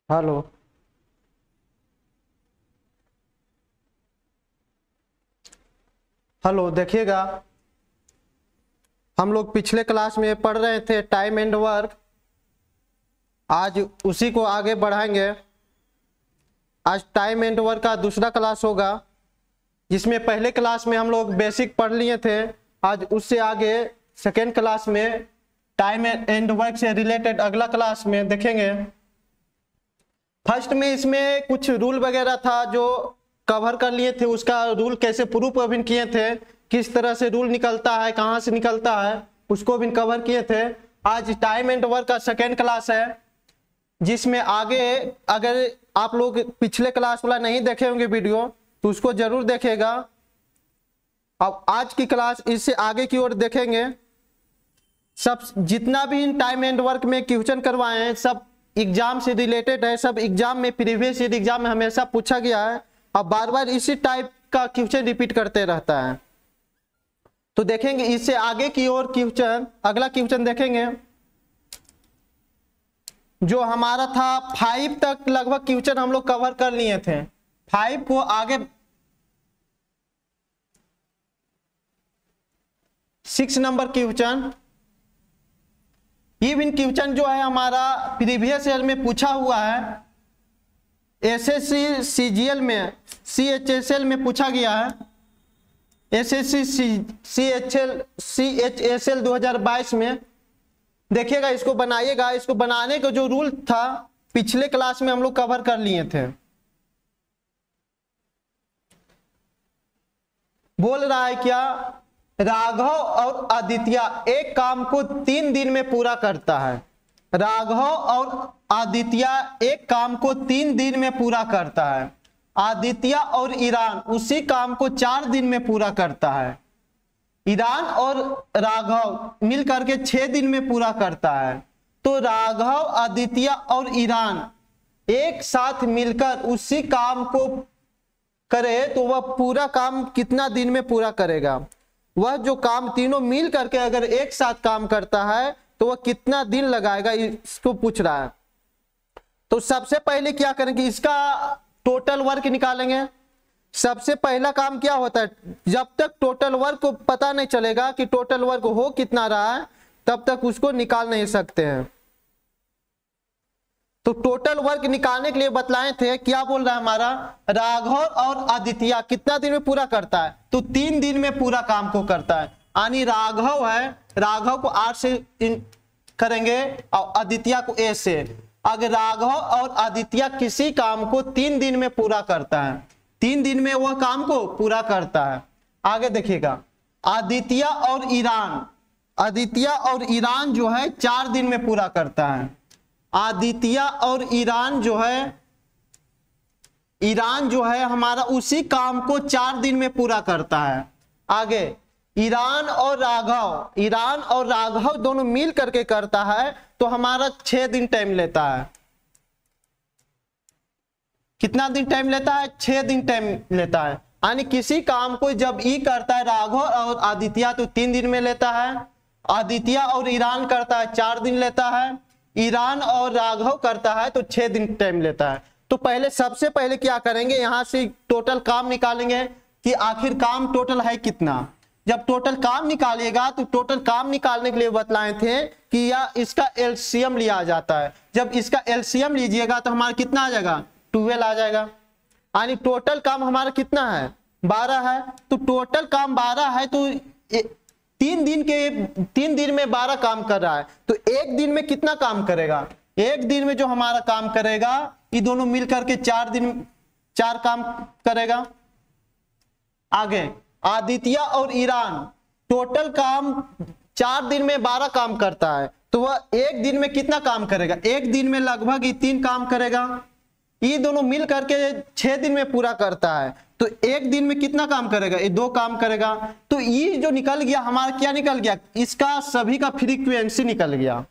Hello. Hello, देखिएगा, हम लोग पिछले क्लास में पढ़ रहे थे टाइम एंड वर्क। आज उसी को आगे बढ़ाएंगे। आज टाइम एंड वर्क का दूसरा क्लास होगा, जिसमें पहले क्लास में हम लोग बेसिक पढ़ लिए थे। आज उससे आगे सेकेंड क्लास में टाइम एंड वर्क से रिलेटेड अगला क्लास में देखेंगे। फर्स्ट में इसमें कुछ रूल वगैरह था जो कवर कर लिए थे, उसका रूल कैसे प्रूफ अभी किए थे, किस तरह से रूल निकलता है, कहाँ से निकलता है, उसको भी कवर किए थे। आज टाइम एंड वर्क का सेकेंड क्लास है, जिसमें आगे अगर आप लोग पिछले क्लास वाला नहीं देखे होंगे वीडियो तो उसको जरूर देखेगा। अब आज की क्लास इससे आगे की ओर देखेंगे। सब जितना भी इन टाइम एंड वर्क में क्वेश्चन करवाए हैं सब एग्जाम से रिलेटेड है, सब एग्जाम में प्रीवियस ईयर एग्जाम में हमेशा पूछा गया है। अब बार बार इसी टाइप का क्वेश्चन रिपीट करते रहता है, तो देखेंगे इससे आगे की ओर क्वेश्चन। अगला क्वेश्चन देखेंगे जो हमारा था 5 तक लगभग क्वेश्चन हम लोग कवर कर लिए थे। 5 को आगे 6 नंबर क्वेश्चन, इवन क्वेश्चन जो है हमारा प्रीवियस ईयर में पूछा हुआ है, एसएससी सीजीएल में सीएचएसएल में पूछा गया है। एसएससी सीएचएसएल 2022 में देखिएगा, इसको बनाइएगा। इसको बनाने का जो रूल था पिछले क्लास में हम लोग कवर कर लिए थे। बोल रहा है क्या, राघव और आदित्य एक काम को 3 दिन में पूरा करता है। राघव और आदित्य एक काम को 3 दिन में पूरा करता है। आदित्य और ईरान उसी काम को 4 दिन में पूरा करता है। ईरान और राघव मिल करके 6 दिन में पूरा करता है। तो राघव, आदित्य और ईरान एक साथ मिलकर उसी काम को करे तो वह पूरा काम कितना दिन में पूरा करेगा। वह जो काम तीनों मिल करके अगर एक साथ काम करता है तो वह कितना दिन लगाएगा, इसको पूछ रहा है। तो सबसे पहले क्या करेंगे, इसका टोटल वर्क निकालेंगे। सबसे पहला काम क्या होता है, जब तक टोटल वर्क को पता नहीं चलेगा कि टोटल वर्क हो कितना रहा है तब तक उसको निकाल नहीं सकते हैं। तो टोटल वर्क निकालने के लिए बतलाए थे, क्या बोल रहा है हमारा, राघव और आदित्य कितना दिन में पूरा करता है, तो 3 दिन में पूरा काम को करता है। यानी राघव है, राघव को 8 से करेंगे और आदित्य को ए से। अगर राघव और आदित्य किसी काम को 3 दिन में पूरा करता है, 3 दिन में वह काम को पूरा करता है। आगे देखिएगा, आदित्य और ईरान जो है 4 दिन में पूरा करता है। आदित्य और ईरान जो है हमारा उसी काम को 4 दिन में पूरा करता है। आगे ईरान और राघव दोनों मिल करके करता है तो हमारा 6 दिन टाइम लेता है। कितना दिन टाइम लेता है, 6 दिन टाइम लेता है। यानी किसी काम को जब ई करता है राघव और आदित्य तो 3 दिन में लेता है। आदित्य और ईरान करता है 4 दिन लेता है। ईरान और राघव करता है तो 6 दिन टाइम लेता है। तो पहले सबसे पहले क्या करेंगे, यहां से टोटल काम निकालेंगे कि आखिर काम टोटल है कितना। जब टोटल काम निकालिएगा तो टोटल काम निकालने के लिए बतलाए थे कि या इसका एलसीएम लिया जाता है। जब इसका एलसीएम लीजिएगा तो हमारा कितना आ जाएगा, 12 आ जाएगा। यानी टोटल काम हमारा कितना है, 12 है। तो टोटल काम 12 है तो 3 दिन में 12 काम कर रहा है, तो 1 दिन में कितना काम करेगा, 1 दिन में जो हमारा काम करेगा ये दोनों मिलकर के 4 काम करेगा। आगे आदित्य और ईरान टोटल काम 4 दिन में 12 काम करता है, तो वह 1 दिन में कितना काम करेगा, 1 दिन में लगभग ये 3 काम करेगा। ये दोनों मिल करके 6 दिन में पूरा करता है, तो 1 दिन में कितना काम करेगा, ये 2 काम करेगा। तो ये जो निकल गया हमारा, क्या निकल गया, इसका सभी का फ्रीक्वेंसी निकल गया,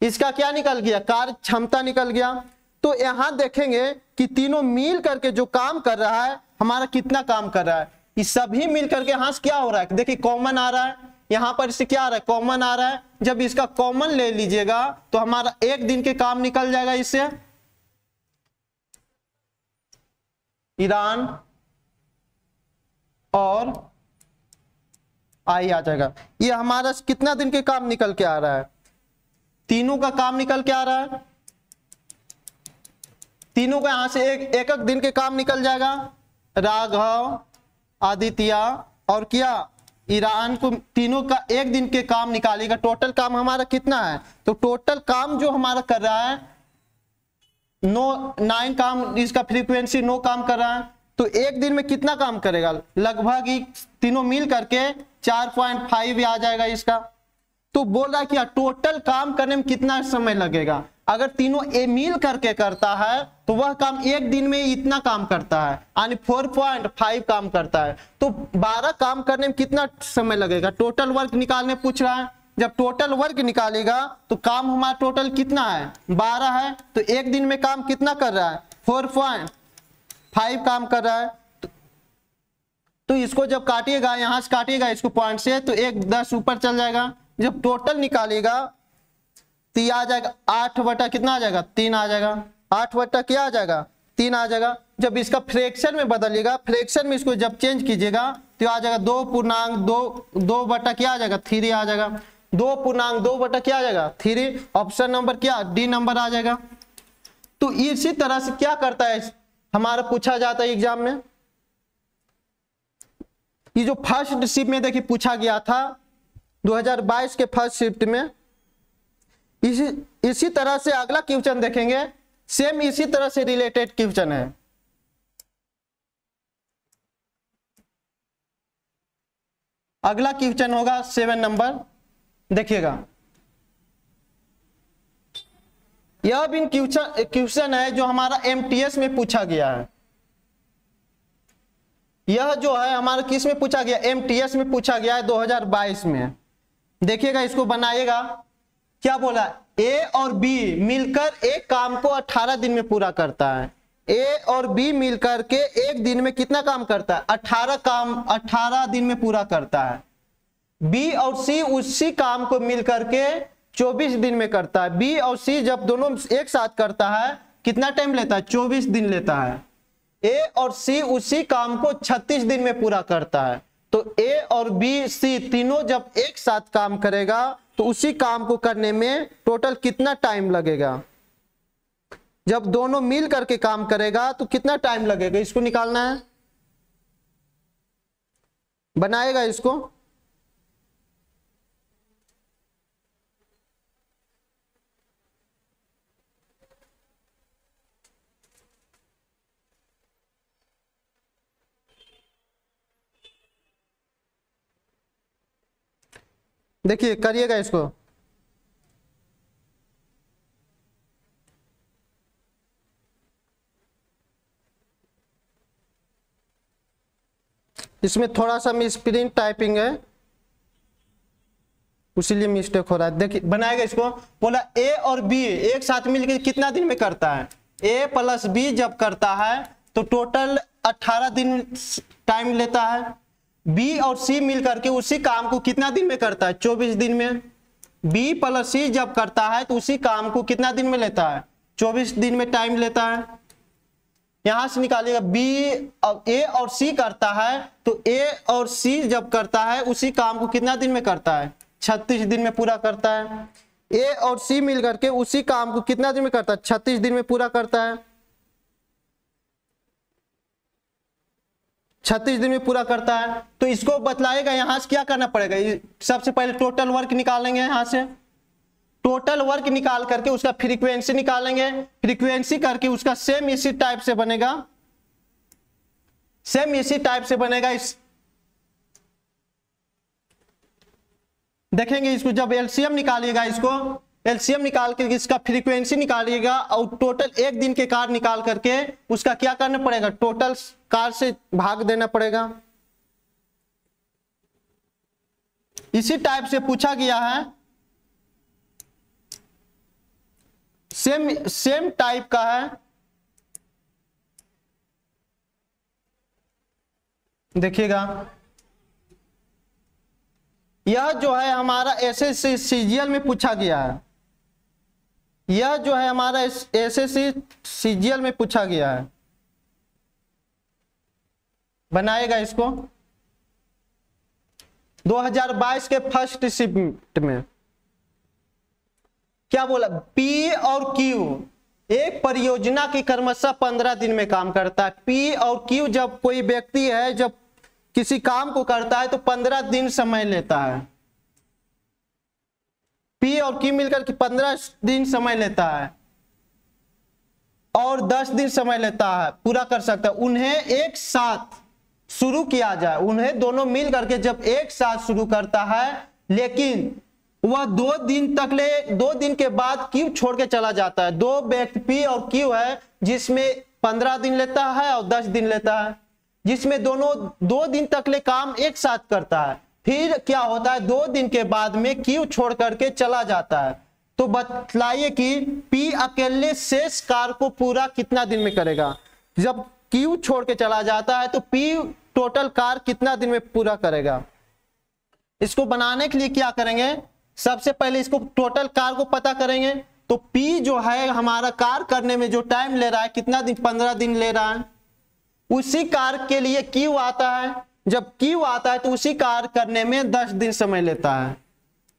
इसका क्या निकल गया, कार्य क्षमता निकल गया। तो यहां देखेंगे कि तीनों मिल करके जो काम कर रहा है हमारा कितना काम कर रहा है। ये सभी मिल करके यहां से क्या हो रहा है, देखिए कॉमन आ रहा है, यहां पर इससे क्या आ रहा है, कॉमन आ रहा है। जब इसका कॉमन ले लीजिएगा तो हमारा 1 दिन के काम निकल जाएगा इससे। ईरान और आई आ जाएगा। ये हमारा कितना दिन के काम निकल के आ रहा है, तीनों का काम निकल के आ रहा है, तीनों का यहां से एक एक दिन के काम निकल जाएगा। राघव, आदित्य और क्या ईरान को तीनों का एक दिन के काम निकालेगा। टोटल काम हमारा कितना है, तो टोटल काम जो हमारा कर रहा है 9 काम, इसका फ्रीक्वेंसी 9 काम कर रहा है, तो एक दिन में कितना काम करेगा, लगभग ही तीनों मिल करके 4.5 आ जाएगा इसका। तो बोल रहा है कि टोटल काम करने में कितना समय लगेगा। अगर तीनों मिल करके करता है तो वह काम एक दिन में इतना काम करता है, यानी 4.5 काम करता है। तो 12 काम करने में कितना समय लगेगा, टोटल वर्क निकालने पूछ रहा है। जब टोटल वर्क निकालेगा तो काम हमारा टोटल कितना है, 12 है, तो एक दिन में काम कितना कर रहा है, 4.5 काम कर रहा है। तो इसको जब काटिएगा, यहां से काटिएगा इसको पॉइंट से, तो 1 10 ऊपर चल जाएगा। जब टोटल निकालेगा तो आ जाएगा 8 बटा कितना आ जाएगा, 3 आ जाएगा। 8 बटा क्या आ जाएगा, 3 आ जाएगा। जब इसका फ्रैक्शन में बदलिएगा, फ्रैक्शन में इसको जब चेंज कीजिएगा तो आ जाएगा 2 बटा क्या आ जाएगा, 3 आ जाएगा। 2 बटा क्या आ जाएगा, 3। ऑप्शन नंबर क्या, डी नंबर आ जाएगा। तो इसी तरह से क्या करता है, हमारा पूछा जाता है एग्जाम में। ये जो फर्स्ट शिफ्ट में देखिए पूछा गया था 2022 के फर्स्ट शिफ्ट में, इसी तरह से अगला क्वेश्चन देखेंगे, सेम इसी तरह से रिलेटेड क्वेश्चन है। अगला क्वेश्चन होगा 7 नंबर, देखिएगा। यह भी क्वेश्चन है जो हमारा एमटीएस में पूछा गया है। यह जो है हमारा किस में पूछा गया, एमटीएस में पूछा गया है 2022 में। देखिएगा, इसको बनाइएगा। क्या बोला, ए और बी मिलकर एक काम को 18 दिन में पूरा करता है। ए और बी मिलकर के एक दिन में कितना काम करता है, 18 दिन में पूरा करता है। बी और सी उसी काम को मिलकर के 24 दिन में करता है। बी और सी जब दोनों एक साथ करता है कितना टाइम लेता है, 24 दिन लेता है। ए और सी उसी काम को 36 दिन में पूरा करता है। तो ए और बी सी तीनों जब एक साथ काम करेगा तो उसी काम को करने में टोटल कितना टाइम लगेगा। जब दोनों मिल करके काम करेगा तो कितना टाइम लगेगा, इसको निकालना है। बनाएगा इसको। देखिए, करिएगा इसको। इसमें थोड़ा सा मिसप्रिंट टाइपिंग है, इसीलिए मिस्टेक हो रहा है। देखिए, बनाएगा इसको। बोला ए और बी एक साथ मिलकर कितना दिन में करता है, ए प्लस बी जब करता है तो टोटल 18 दिन टाइम लेता है। बी और सी मिलकर के उसी काम को कितना दिन में करता है, 24 दिन में। बी प्लस सी जब करता है तो उसी काम को कितना दिन में लेता है, 24 दिन में टाइम लेता है। यहां से निकालिएगा, बी ए और सी करता है तो ए और सी जब करता है उसी काम को कितना दिन में करता है, 36 दिन में पूरा करता है। ए और सी मिल करके उसी काम को कितना दिन में करता है, 36 दिन में पूरा करता है। 36 दिन में पूरा करता है। तो इसको बतलाएगा, यहां से क्या करना पड़ेगा, सबसे पहले टोटल वर्क निकालेंगे। यहां से टोटल वर्क निकाल करके उसका फ्रीक्वेंसी निकालेंगे। फ्रीक्वेंसी करके उसका सेम इसी टाइप से बनेगा, सेम इसी टाइप से बनेगा। इस देखेंगे इसको, जब एलसीएम निकालिएगा, इसको एलसीएम निकाल के इसका फ्रीक्वेंसी निकालिएगा और टोटल एक दिन के कार निकाल करके उसका क्या करना पड़ेगा, टोटल कार से भाग देना पड़ेगा। इसी टाइप से पूछा गया है, सेम टाइप का है। देखिएगा, यह जो है हमारा एसएससी सीजीएल में पूछा गया है। यह जो है हमारा एसएससी सीजीएल में पूछा गया है। बनाएगा इसको 2022 के फर्स्ट शिफ्ट में। क्या बोला, पी और क्यू एक परियोजना की क्रमशः 15 दिन में काम करता है। पी और क्यू जब कोई व्यक्ति है जब किसी काम को करता है तो 15 दिन समय लेता है। पी और क्यू मिलकर के 15 दिन समय लेता है और 10 दिन समय लेता है, पूरा कर सकता है। उन्हें एक साथ शुरू किया जाए, उन्हें दोनों मिल करके जब एक साथ शुरू करता है, लेकिन वह 2 दिन तक 2 दिन के बाद क्यू छोड़ के चला जाता है। 2 व्यक्ति पी और क्यू है जिसमें 15 दिन लेता है और 10 दिन लेता है, जिसमें दोनों 2 दिन तक ले काम एक साथ करता है। फिर क्या होता है, 2 दिन के बाद में क्यू छोड़ करके चला जाता है। तो बतलाइए कि पी अकेले शेष कार्य को पूरा कितना दिन में करेगा। जब क्यू छोड़ के चला जाता है तो पी टोटल कार्य कितना दिन में पूरा करेगा। इसको बनाने के लिए क्या करेंगे, सबसे पहले इसको टोटल कार्य को पता करेंगे। तो पी जो है हमारा कार्य करने में जो टाइम ले रहा है कितना दिन, 15 दिन ले रहा है। उसी कार्य के लिए क्यू आता है, जब क्यू आता है तो उसी कार्य करने में 10 दिन समय लेता है।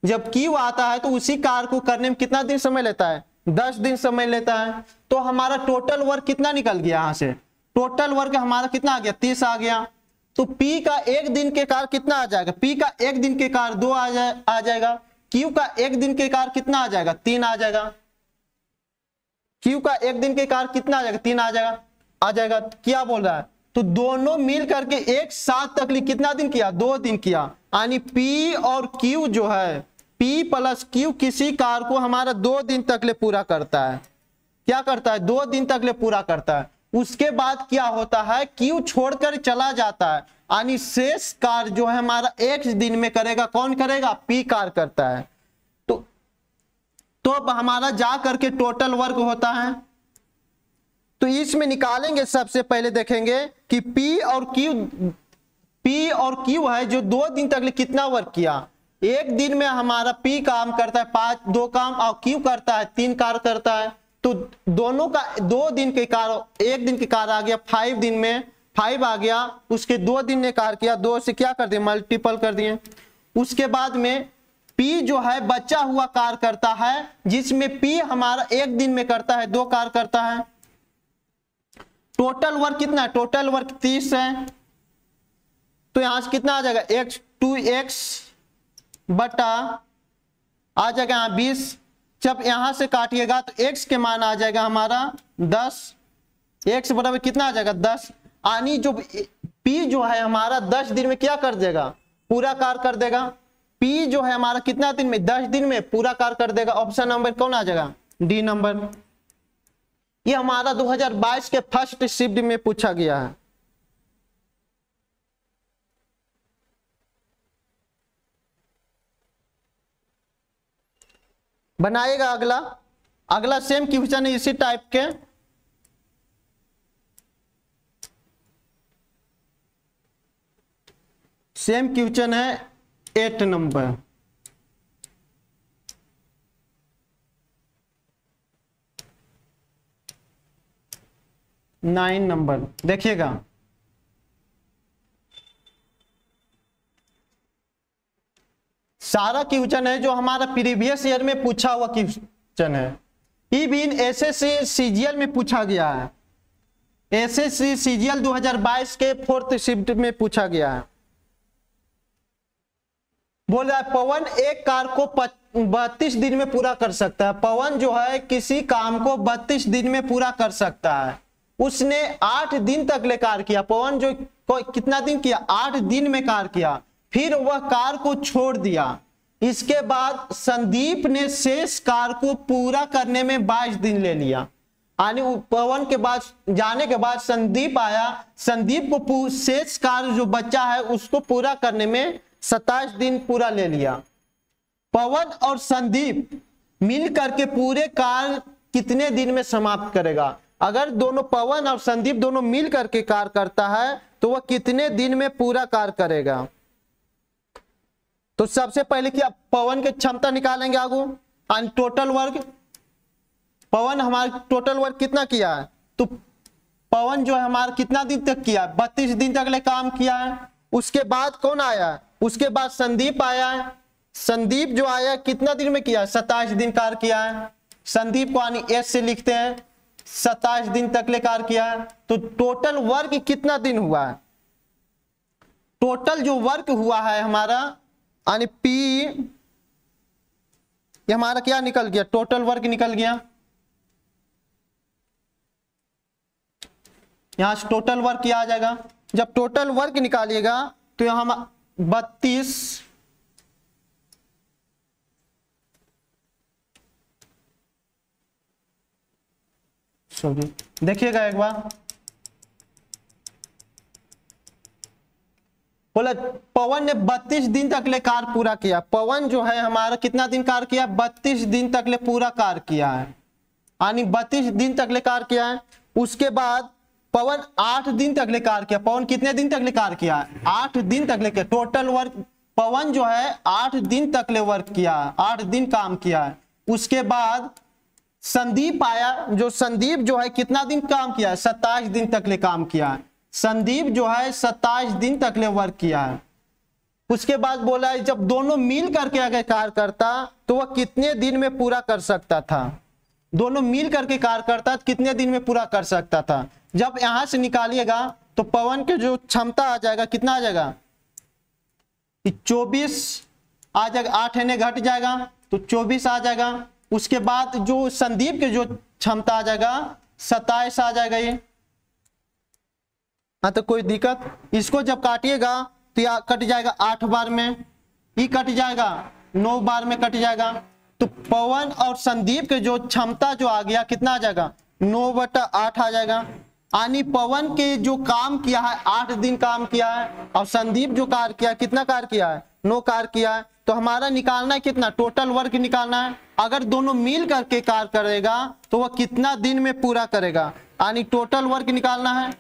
जब क्यू आता है तो उसी कार्य को करने में कितना दिन समय लेता है, 10 दिन समय लेता है। तो हमारा टोटल वर्क कितना निकल गया, यहां से टोटल वर्क हमारा कितना आ गया, 30 आ गया। तो पी का 1 दिन के कार्य कितना आ जाएगा, पी का 1 दिन के कार्य 2 आ जाएगा। क्यू का 1 दिन के कार्य कितना आ जाएगा, 3 आ जाएगा। क्यू का 1 दिन के कार्य कितना आ जाएगा, 3 आ जाएगा। क्या बोल रहा है, तो दोनों मिल करके एक साथ तक कितना दिन किया, 2 दिन किया। यानी पी और क्यू जो है, पी प्लस क्यू किसी कार्य को हमारा 2 दिन तक ले पूरा करता है। क्या करता है, 2 दिन तक ले पूरा करता है। उसके बाद क्या होता है, क्यू छोड़कर चला जाता है, यानी शेष कार्य जो है हमारा 1 दिन में करेगा। कौन करेगा, पी कार्य करता है। तो अब हमारा जा करके टोटल वर्क होता है। तो इसमें निकालेंगे, सबसे पहले देखेंगे कि पी और क्यू है जो 2 दिन तक कितना वर्क किया। 1 दिन में हमारा पी काम करता है 2 काम और क्यू करता है 3 कार्य करता है। तो दोनों का 2 दिन के कार्य, 1 दिन के कार्य आ गया 5 दिन में, 5 आ गया। उसके 2 दिन ने कार्य किया, 2 से क्या कर दिए, मल्टीपल कर दिए। उसके बाद में पी जो है बचा हुआ कार्य करता है, जिसमें पी हमारा 1 दिन में करता है 2 कार्य करता है। टोटल वर्क कितना है, टोटल वर्क 30 है। तो यहां से कितना आ जाएगा, x 2x बटा आ जाएगा यहाँ 20। जब यहां से काटिएगा तो x के मान आ जाएगा हमारा 10। x बराबर कितना आ जाएगा, 10। यानी जो p जो है हमारा 10 दिन में क्या कर देगा, पूरा कार्य कर देगा। p जो है हमारा कितना दिन में, 10 दिन में पूरा कार्य कर देगा। ऑप्शन नंबर कौन आ जाएगा, डी नंबर। ये हमारा 2022 के फर्स्ट शिफ्ट में पूछा गया है। बनाएगा अगला सेम क्वेश्चन है इसी टाइप के। सेम क्वेश्चन है 8 नंबर। नाइन नंबर देखिएगा। सारा क्वेश्चन है जो हमारा प्रीवियस ईयर में पूछा हुआ क्वेश्चन है। इवन एसएससी सीजीएल में पूछा गया है। एसएससी सीजीएल 2022 के 4th शिफ्ट में पूछा गया है। बोल रहा है पवन एक कार्य को 32 दिन में पूरा कर सकता है। पवन जो है किसी काम को 32 दिन में पूरा कर सकता है। उसने 8 दिन तक ले कार्य किया। पवन जो कितना दिन किया, 8 दिन में कार्य किया। फिर वह कार्य को छोड़ दिया। इसके बाद संदीप ने शेष कार्य को पूरा करने में 22 दिन ले लिया। यानी पवन के बाद जाने के बाद संदीप आया। संदीप को शेष कार्य जो बच्चा है उसको पूरा करने में 27 दिन पूरा ले लिया। पवन और संदीप मिल करके पूरे कार्य कितने दिन में समाप्त करेगा। अगर दोनों पवन और संदीप दोनों मिल करके कार्य करता है तो वह कितने दिन में पूरा कार्य करेगा। तो सबसे पहले क्या, पवन की क्षमता निकालेंगे आगू। एंड टोटल वर्क, पवन हमारा टोटल वर्क कितना किया है, तो पवन जो है हमारा कितना दिन तक किया, 32 दिन तक ले काम किया है। उसके बाद कौन आया, उसके बाद संदीप आया है। संदीप जो आया कितना दिन में किया, 27 दिन कार्य किया है। संदीप को यानी एस से लिखते हैं, 27 दिन तक ले कार्य किया है। तो टोटल वर्क कितना दिन हुआ है, टोटल जो वर्क हुआ है हमारा यानी पी, ये हमारा क्या निकल गया, टोटल वर्क निकल गया। यहां से टोटल वर्क क्या आ जाएगा, जब टोटल वर्क निकालिएगा तो यहां 32 देखिएगा एक बार, बोला पवन ने 32 दिन तक ले कार्य पूरा किया। पवन जो है हमारा कितना दिन कार्य किया, 32 दिन तक ले पूरा कार्य किया है, यानी 32 दिन तक ले कार्य किया है। उसके बाद पवन 8 दिन तक ले कार्य किया। पवन कितने दिन तक ले कार्य किया, 8 दिन तक ले किया। टोटल वर्क पवन जो है 8 दिन तक ले वर्क किया, 8 दिन काम किया है। उसके बाद संदीप आया, जो संदीप जो है कितना दिन काम किया, 27 दिन तक ले काम किया है। संदीप जो है 27 दिन तक ले वर्क किया है। उसके बाद बोला है जब दोनों मिल करके अगर कार्य करता तो वह कितने दिन में पूरा कर सकता था, दोनों मिल करके कार्य करता तो कितने दिन में पूरा कर सकता था। जब यहां से निकालिएगा तो पवन के जो क्षमता आ जाएगा कितना आ जाएगा, 24 आ जाएगा, 8 ने घट जाएगा तो 24 आ जाएगा। उसके बाद जो संदीप के जो क्षमता आ जाएगा 27 आ जाएगा ये। हाँ तो कोई दिक्कत, इसको जब काटिएगा तो यह कट जाएगा 8 बार में, ये कट जाएगा 9 बार में कट जाएगा। तो पवन और संदीप के जो क्षमता जो आ गया कितना आ जाएगा, 9/8 आ जाएगा। यानी पवन के जो काम किया है 8 दिन काम किया है और संदीप जो कार्य किया कितना कार्य किया है, 9 कार्य किया है। तो हमारा निकालना है कितना, टोटल वर्क निकालना है। अगर दोनों मिल करके कार्य करेगा तो वह कितना दिन में पूरा करेगा, यानी टोटल वर्क निकालना है।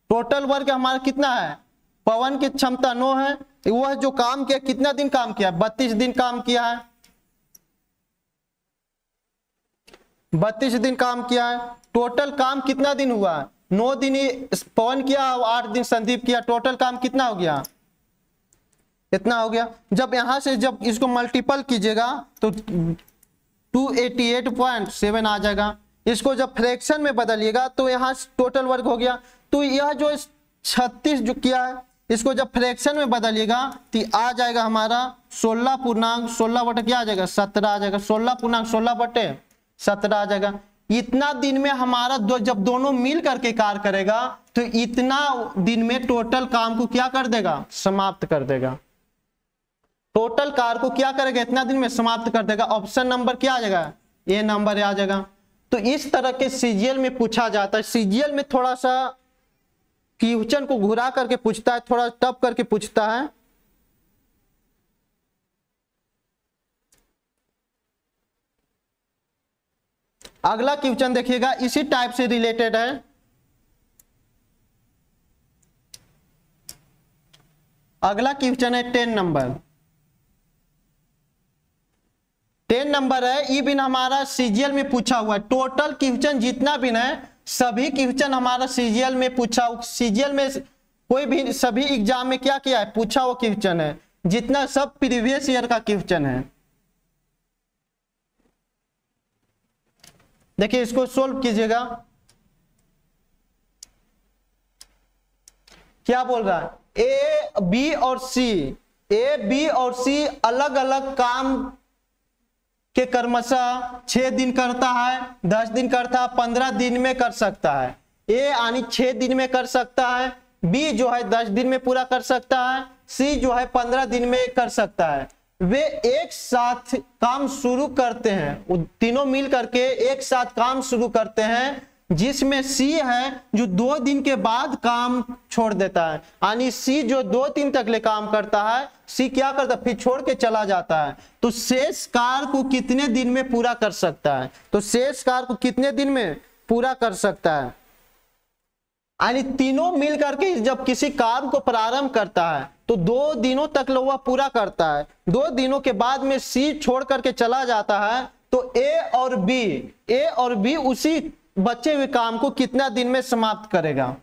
टोटल वर्क हमारा कितना है, पवन की क्षमता 9 है, वह जो काम किया कितना दिन काम किया, 32 दिन काम किया है, 32 दिन काम किया है। टोटल काम कितना दिन हुआ, 9 दिन पवन किया और 8 दिन संदीप किया, टोटल काम कितना हो गया, इतना हो गया। जब यहां से जब इसको मल्टीपल कीजिएगा तो 288.7 आ जाएगा। इसको जब फ्रैक्शन में बदलिएगा तो यहाँ टोटल वर्क हो गया। तो यह जो 36 जो किया है इसको जब फ्रैक्शन में बदलिएगा तो आ जाएगा हमारा 16 बटे क्या आ जाएगा, 17 आ जाएगा। 16 बटे 17 आ जाएगा। इतना दिन में हमारा जब दोनों मिल करके कार्य करेगा तो इतना दिन में टोटल काम को क्या कर देगा, समाप्त कर देगा। टोटल कार्य को क्या करेगा, इतना दिन में समाप्त कर देगा। ऑप्शन नंबर क्या आ जाएगा, ए नंबर आ जाएगा। तो इस तरह के सीजीएल में पूछा जाता है। सीजीएल में थोड़ा सा क्वेश्चन को घुरा करके पूछता है, थोड़ा टफ करके पूछता है। अगला क्वेश्चन देखिएगा, इसी टाइप से रिलेटेड है। अगला क्वेश्चन है 10 नंबर। 10 नंबर है, ये बिन हमारा सीजीएल में पूछा हुआ है। टोटल क्वेश्चन जितना भी है सभी क्वेश्चन हमारा सीजीएल में पूछा, सीजीएल में कोई भी सभी एग्जाम में क्या किया है, पूछा हुआ क्वेश्चन है। जितना सब प्रीवियस ईयर का क्वेश्चन है। देखिए इसको सोल्व कीजिएगा। क्या बोल रहा है, ए बी और सी अलग अलग काम के क्रमशः 6 दिन करता है, 10 दिन करता है, 15 दिन में कर सकता है। ए यानी 6 दिन में कर सकता है, बी जो है 10 दिन में पूरा कर सकता है, सी जो है 15 दिन में कर सकता है। वे एक साथ काम शुरू करते हैं, वो तीनों मिल करके एक साथ काम शुरू करते हैं, जिसमें सी है जो 2 दिन के बाद काम छोड़ देता है। यानी सी जो 2 दिन तक ले काम करता है, सी क्या करता है, फिर छोड़ के चला जाता है। तो शेष कार्य को कितने दिन में पूरा कर सकता है, तो शेष कार्य को कितने दिन में पूरा कर सकता है। यानी तीनों मिल करके जब किसी काम को प्रारंभ करता है तो 2 दिनों तक वह पूरा करता है। 2 दिनों के बाद में सी छोड़ करके चला जाता है। तो ए और बी उसी बचे हुए काम को कितना दिन में समाप्त करेगा।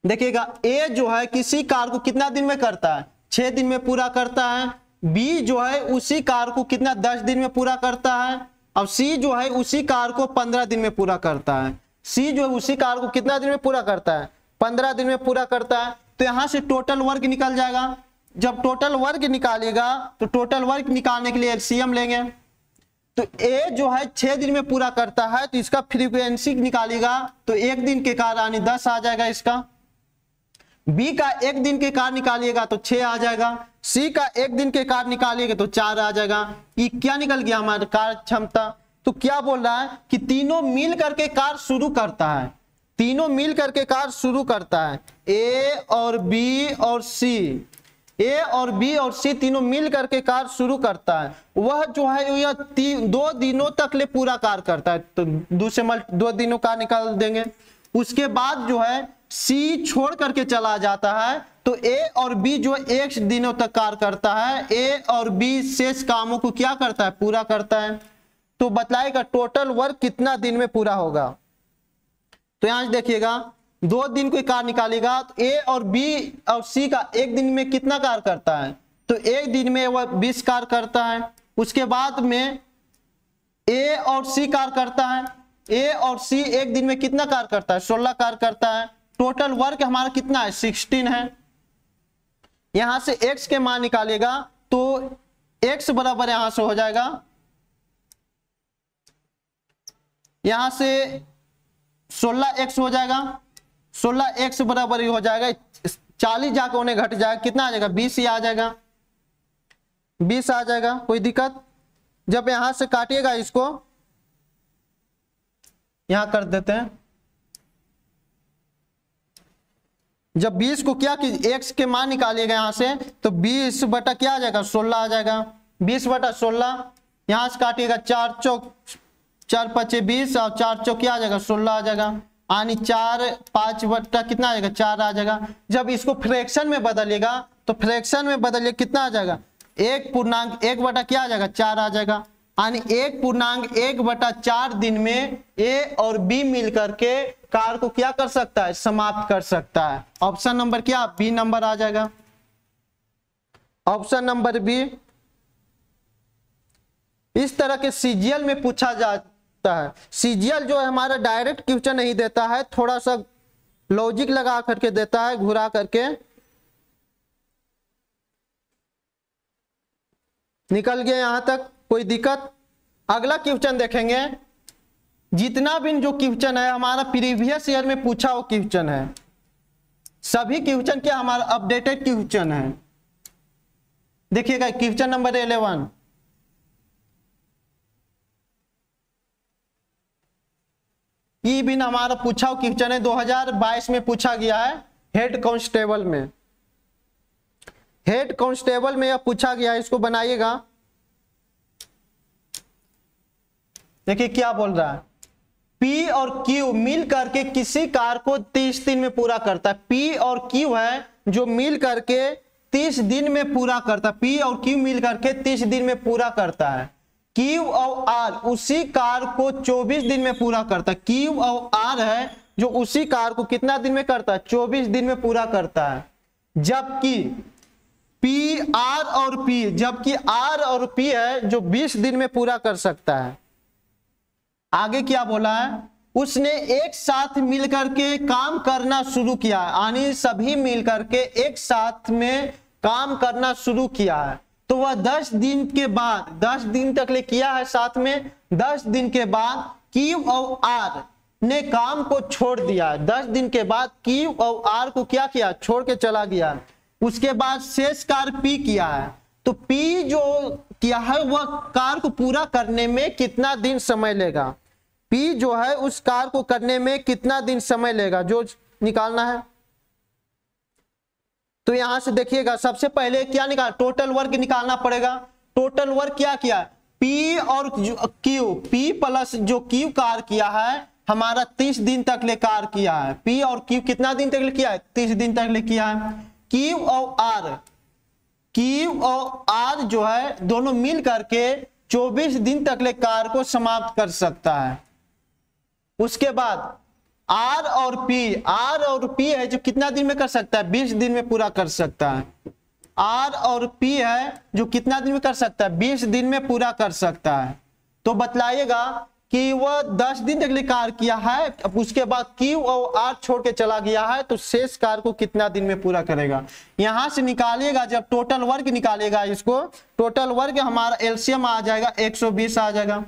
देखिएगा ए जो है किसी कार्य को कितना दिन में करता है, 6 दिन में पूरा करता है। बी जो है उसी कार्य को कितना 10 दिन में पूरा करता है। अब सी जो है उसी कार्य को 15 दिन में पूरा करता है। सी जो है उसी कार्य को कितना दिन में पूरा करता है, 15 दिन में पूरा करता है। तो यहां से टोटल वर्क निकल जाएगा। जब टोटल वर्क निकालेगा तो टोटल वर्क निकालने के लिए एलसीएम लेंगे। तो ए जो है 6 दिन में पूरा करता है तो इसका फ्रीक्वेंसी निकालेगा तो 1 दिन के कार्य यानी 10 आ जाएगा इसका। बी का 1 दिन के कार्य निकालिएगा तो 6 आ जाएगा। सी का 1 दिन के कार्य निकालिएगा तो 4 आ जाएगा। ये क्या निकल गया हमारा कार्य क्षमता। तो क्या बोल रहा है कि तीनों मिल करके कार्य शुरू करता है, तीनों मिल करके कार्य शुरू करता है। ए और बी और सी, ए और बी और सी तीनों मिल करके कार्य शुरू करता है। वह जो है यह 2 दिनों तक ले पूरा कार्य करता है। तो 2 से 2 दिनों का निकाल देंगे। उसके बाद जो है सी छोड़ करके चला जाता है तो ए और बी जो 1 दिनों तक कार्य करता है। ए और बी शेष कामों को क्या करता है, पूरा करता है। तो बतलाएगा टोटल वर्क कितना दिन में पूरा होगा। तो यहां देखिएगा 2 दिन कोई कार्य निकालेगा तो ए और बी और सी का 1 दिन में कितना कार्य करता है, तो 1 दिन में वह 20 कार्य करता है। उसके बाद में ए और सी कार्य करता है। ए और सी 1 दिन में कितना कार्य करता है, 16 कार्य करता है। टोटल वर्क हमारा कितना है, 16 है। यहां से x के मान निकालेगा तो x बराबर यहां से हो जाएगा, यहां से 16x हो जाएगा। 16x बराबर ही हो जाएगा 40 जाकर उन्हें घट जाएगा, कितना आ जाएगा 20 ही आ जाएगा, 20 आ जाएगा। कोई दिक्कत। जब यहां से काटिएगा इसको, यहां कर देते हैं। जब 20 को क्या कि x के मान निकालिएगा यहां से तो 20 बटा क्या आ जाएगा 16 आ जाएगा। 20 बटा 16 यहां से काटिएगा 4 चौक 4 पचे 20 और 4 चौक क्या आ जाएगा 16 आ जाएगा। यानी 4 5 बटा कितना आ जाएगा 4 आ जाएगा। जब इसको फ्रैक्शन में बदलिएगा तो फ्रैक्शन में बदलिए कितना आ जाएगा 1 बटा क्या आ जाएगा 4 आ जाएगा। यानी 1 बटा 4 दिन में ए और बी मिलकर के कार्य को क्या कर सकता है, समाप्त कर सकता है। ऑप्शन नंबर क्या, बी नंबर आ जाएगा। Option number B. इस तरह के सीजीएल में पूछा जाता है। सीजीएल जो है हमारा डायरेक्ट क्वेश्चन नहीं देता है, थोड़ा सा लॉजिक लगा करके देता है, घुरा करके। निकल गया यहां तक, कोई दिक्कत। अगला क्वेश्चन देखेंगे। जितना भी जो क्वेश्चन है हमारा प्रीवियस ईयर में पूछा वो क्वेश्चन है। सभी क्वेश्चन क्या हमारा अपडेटेड क्वेश्चन है। देखिएगा क्वेश्चन नंबर 11। ये भी हमारा पूछा हुआ क्वेश्चन है, 2022 में पूछा गया है। हेड कांस्टेबल में, हेड कांस्टेबल में यह पूछा गया है। इसको बनाइएगा। देखिए क्या बोल रहा है, P और Q मिल करके किसी कार्य को 30 दिन में पूरा करता है। P और Q है जो मिल करके 30 दिन में पूरा करता है। P और Q मिल करके 30 दिन में पूरा करता है। Q और R उसी कार्य को 24 दिन में पूरा करता है। Q और R है जो उसी कार्य को कितना दिन में करता है, 24 दिन में पूरा करता है। जबकि R और P है जो 20 दिन में पूरा कर सकता है। आगे क्या बोला है, उसने एक साथ मिलकर के काम करना शुरू किया, यानी सभी मिलकर के एक साथ में काम करना शुरू किया है। तो वह 10 दिन के बाद, 10 दिन तक ले किया है साथ में। 10 दिन के बाद Q और R ने काम को छोड़ दिया। 10 दिन के बाद Q और R को क्या किया, छोड़ के चला गया। उसके बाद शेष कार्य P किया है। तो P जो किया है वह कार्य को पूरा करने में कितना दिन समय लेगा, P जो है उस कार्य को करने में कितना दिन समय लेगा, जो निकालना है। तो यहां से देखिएगा सबसे पहले क्या निकाल, टोटल वर्क निकालना पड़ेगा। टोटल वर्क क्या किया, P और Q, P प्लस जो Q कार्य किया है हमारा 30 दिन तक ले कार्य किया है। P और Q कितना दिन तक ले किया है, 30 दिन तक ले किया है। Q और R जो है दोनों मिल करके 24 दिन तक ले कार्य को समाप्त कर सकता है। उसके बाद आर और पी है जो कितना दिन में कर सकता है, 20 दिन में पूरा कर सकता है। आर और पी है जो कितना दिन में कर सकता है, 20 दिन में पूरा कर सकता है। तो बतलाइएगा कि वह 10 दिन तक लिए कार्य किया है, अब उसके बाद क्यू और आर छोड़ के चला गया है, तो शेष कार्य को कितना दिन में पूरा करेगा। यहां से निकालिएगा, जब टोटल वर्क निकालिएगा, इसको टोटल वर्क हमारा एलसीएम आ जाएगा 120 आ जाएगा।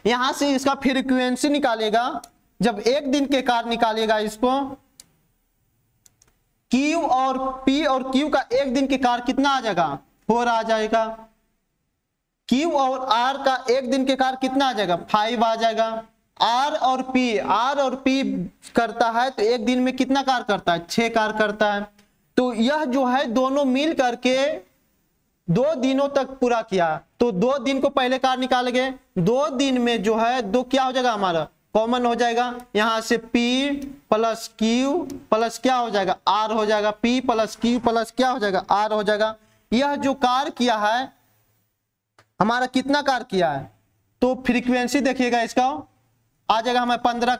यहां से इसका फ्रीक्वेंसी निकालिएगा, जब एक दिन के कार्य निकालिएगा, इसको क्यू और पी और क्यू का एक दिन के कार्य कितना आ जाएगा, 4 आ जाएगा। क्यू और आर का एक दिन के कार्य कितना आ जाएगा, 5 आ जाएगा। आर और पी करता है तो एक दिन में कितना कार्य करता है, 6 कार्य करता है। तो यह जो है दोनों मिल करके 2 दिनों तक पूरा किया। तो 2 दिन को पहले कार्य निकालेंगे, 2 दिन में जो है 2 क्या हो जाएगा, हमारा कॉमन हो जाएगा। यहां से P प्लस Q प्लस क्या हो जाएगा, R हो जाएगा। P प्लस Q प्लस क्या हो जाएगा, R हो जाएगा। यह जो कार्य किया है हमारा कितना कार्य किया है, तो फ्रीक्वेंसी देखिएगा, इसका आ जाएगा हमें 15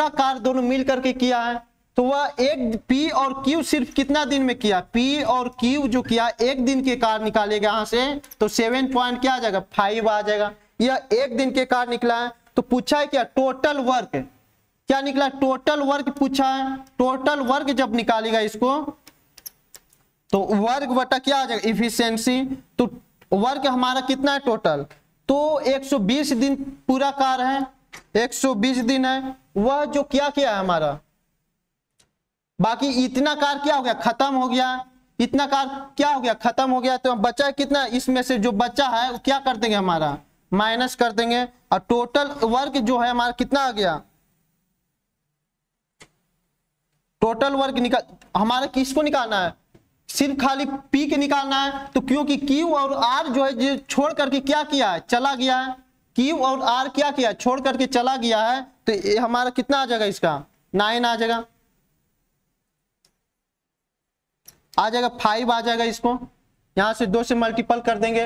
कार्य दोनों मिल करके किया है। तो वह एक P और Q सिर्फ कितना दिन में किया, P और Q जो किया एक दिन के कार्य निकालेगा यहां से, तो 7 पॉइंट क्या आ जाएगा, 5 आ जाएगा। यह एक दिन के कार्य निकला है। तो पूछा है क्या, टोटल वर्क क्या निकला, टोटल वर्क पूछा है। टोटल वर्क जब निकालेगा इसको, तो वर्क बटा क्या आ जाएगा, इफिशिएंसी। तो वर्क हमारा कितना है टोटल, तो 120 दिन पूरा कार्य है, 120 दिन है। वह जो क्या किया है हमारा, बाकी इतना कार्य क्या हो गया, खत्म हो गया। इतना कार्य क्या हो गया, खत्म हो गया। तो बचा है कितना, इसमें से जो बचा है क्या कर देंगे, हमारा माइनस कर देंगे। और टोटल वर्क जो है हमारा कितना आ गया, टोटल वर्क निकाल हमारा किसको निकालना है, सिर्फ खाली P के निकालना है। तो क्योंकि Q और R जो है जो छोड़ करके क्या किया है, चला गया है। Q और R क्या किया, छोड़ करके चला गया है। तो ये हमारा कितना आ जाएगा, इसका 9 आ जाएगा, 5 आ जाएगा। इसको यहां से 2 से मल्टीपल कर देंगे,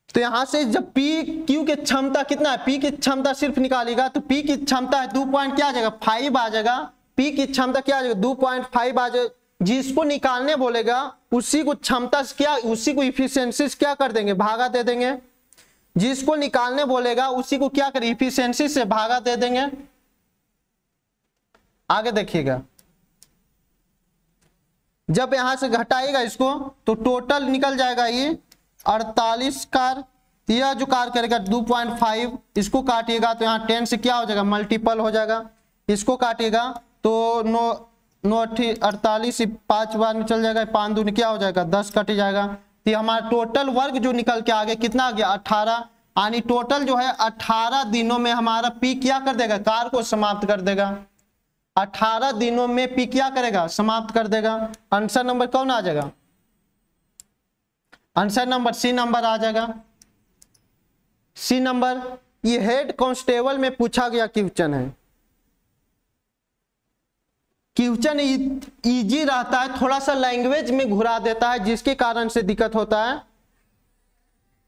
तो यहां से जब P Q की क्षमता कितना है, P की क्षमता सिर्फ निकालेगा, तो P की क्षमता है 2 पॉइंट क्या आ जाएगा, 5 आ जाएगा। P की क्षमता क्या आ जाएगा, 2.5 आ जाएगा। जिसको निकालने बोलेगा उसी को क्षमता क्या, उसी को इफिशियंसी क्या कर देंगे, भागा दे देंगे। जिसको निकालने बोलेगा उसी को क्या करें, इफिशियंसी से भागा दे देंगे। आगे देखिएगा, जब यहां से घटाएगा इसको, तो टोटल निकल जाएगा ये 48 कार्य। यह जो कार्य करेगा 2.5, इसको काटिएगा तो यहाँ 10 से क्या हो जाएगा, मल्टीपल हो जाएगा। इसको काटिएगा तो 48 5 बार निकल जाएगा, 5 दूनी क्या हो जाएगा, 10 कट जाएगा। तो हमारा टोटल वर्क जो निकल के आगे कितना आ गया, 18। यानी टोटल जो है 18 दिनों में हमारा P क्या कर देगा, कार्य को समाप्त कर देगा। 18 दिनों में P क्या करेगा, समाप्त कर देगा। आंसर नंबर कौन आ जाएगा, आंसर नंबर सी नंबर आ जाएगा। सी नंबर ये हेड कांस्टेबल में पूछा गया क्वेश्चन है। क्वेश्चन इजी रहता है, थोड़ा सा लैंग्वेज में घुरा देता है, जिसके कारण से दिक्कत होता है।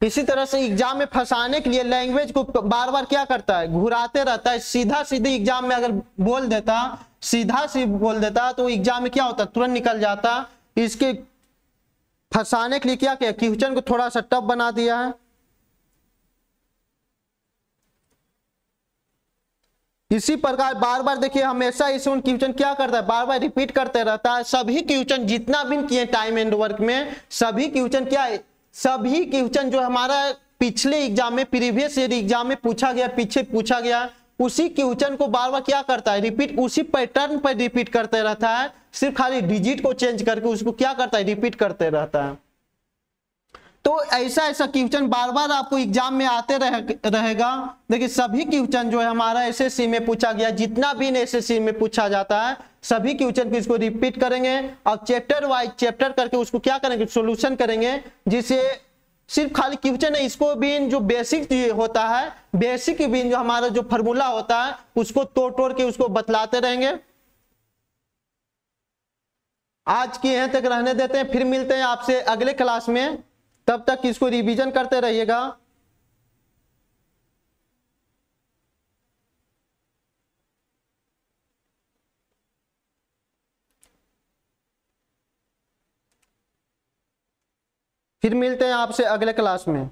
इसी तरह से एग्जाम में फंसाने के लिए लैंग्वेज को बार बार क्या करता है, घुराते रहता है। सीधा सीधे एग्जाम में अगर बोल देता, सीधा सी बोल देता, तो एग्जाम में क्या होता, तुरंत निकल जाता। इसके फंसाने के लिए क्या किया, क्वेश्चन को थोड़ा सा टफ बना दिया है। इसी प्रकार बार बार देखिए, हमेशा इसे क्वेश्चन क्या करता है, बार बार रिपीट करते रहता है। सभी क्वेश्चन जितना भी किए टाइम एंड वर्क में, सभी क्वेश्चन क्या है, सभी क्वेश्चन जो हमारा पिछले एग्जाम में, प्रीवियस ईयर एग्जाम में पूछा गया, पीछे पूछा गया, उसी क्वेश्चन को बार बार क्या करता है, रिपीट, उसी पैटर्न पर रिपीट करते रहता है। सिर्फ खाली डिजिट को चेंज करके उसको क्या करता है, रिपीट करते रहता है। तो ऐसा ऐसा क्वेश्चन बार बार आपको एग्जाम में आते रहेगा। देखिए सभी क्वेश्चन जो है हमारा एसएससी में पूछा गया, जितना भी एसएससी में पूछा जाता है, सभी क्वेश्चन को इसको रिपीट करेंगे और चैप्टर वाइज चैप्टर करके उसको क्या करेंगे, सॉल्यूशन करेंगे। जिसे सिर्फ खाली क्वेश्चन है, इसको भी जो बेसिक होता है, बेसिक भी जो हमारा जो फॉर्मूला होता है, उसको तोड़ तोड़ के उसको बतलाते रहेंगे। आज के यहां तक रहने देते हैं, फिर मिलते हैं आपसे अगले क्लास में। तब तक इसको रिवीजन करते रहिएगा। फिर मिलते हैं आपसे अगले क्लास में।